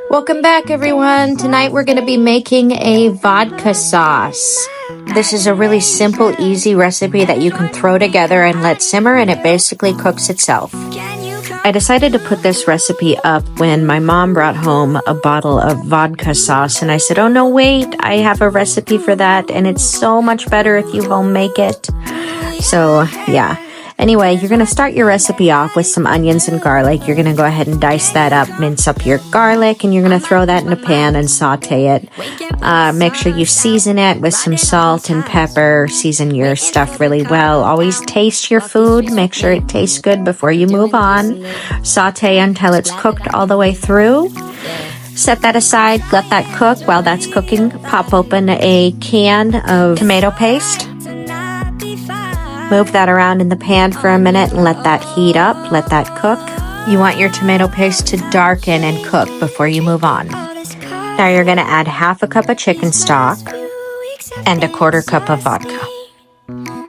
Welcome back, everyone. Tonight we're going to be making a vodka sauce. This is a really simple, easy recipe that you can throw together and let simmer, and it basically cooks itself. I decided to put this recipe up when my mom brought home a bottle of vodka sauce, and I said, oh no, wait, I have a recipe for that, and it's so much better if you home make it. So yeah. Anyway, you're going to start your recipe off with some onions and garlic. You're going to go ahead and dice that up, mince up your garlic, and you're going to throw that in a pan and saute it. Make sure you season it with some salt and pepper. Season your stuff really well. Always taste your food. Make sure it tastes good before you move on. Saute until it's cooked all the way through. Set that aside. Let that cook. While that's cooking, pop open a can of tomato paste. Move that around in the pan for a minute and let that heat up, let that cook. You want your tomato paste to darken and cook before you move on. Now you're going to add half a cup of chicken stock and a quarter cup of vodka.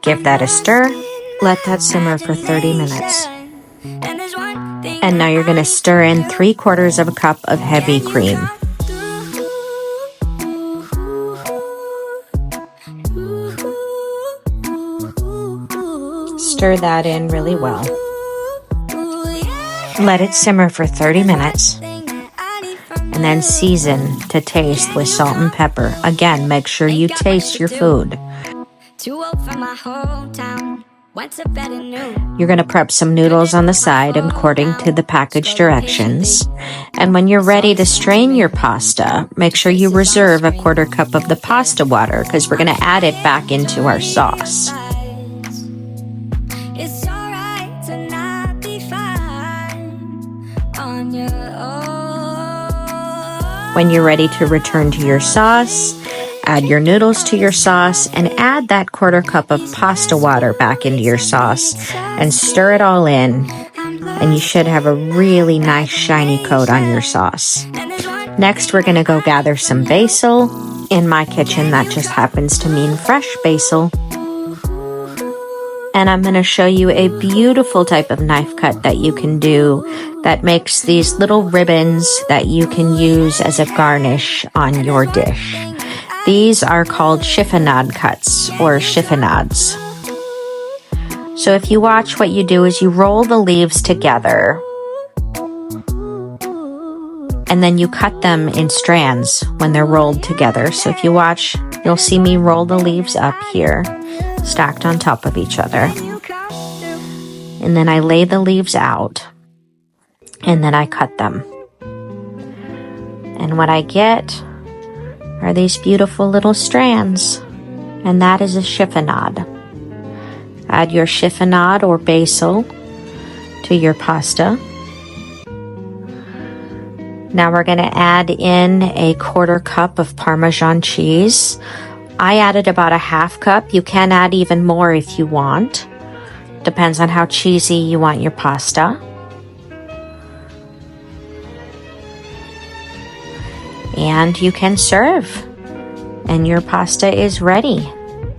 Give that a stir. Let that simmer for 30 minutes. And now you're going to stir in 3/4 of a cup of heavy cream. Stir that in really well. Let it simmer for 30 minutes. And then season to taste with salt and pepper. Again, make sure you taste your food. You're going to prep some noodles on the side according to the package directions. And when you're ready to strain your pasta, make sure you reserve a 1/4 cup of the pasta water because we're going to add it back into our sauce. When you're ready to return to your sauce, add your noodles to your sauce and add that 1/4 cup of pasta water back into your sauce and stir it all in. And you should have a really nice shiny coat on your sauce. Next, we're going to go gather some basil. In my kitchen, that just happens to mean fresh basil. And I'm going to show you a beautiful type of knife cut that you can do that makes these little ribbons that you can use as a garnish on your dish. These are called chiffonade cuts or chiffonades. So if you watch, what you do is you roll the leaves together and then you cut them in strands when they're rolled together. So if you watch, you'll see me roll the leaves up here, stacked on top of each other. And then I lay the leaves out, and then I cut them. And what I get are these beautiful little strands, and that is a chiffonade. Add your chiffonade or basil to your pasta. Now we're going to add in a 1/4 cup of Parmesan cheese. I added about a 1/2 cup. You can add even more if you want. Depends on how cheesy you want your pasta. And you can serve. And your pasta is ready.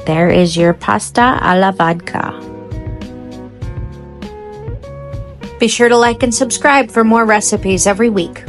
There is your pasta alla vodka. Be sure to like and subscribe for more recipes every week.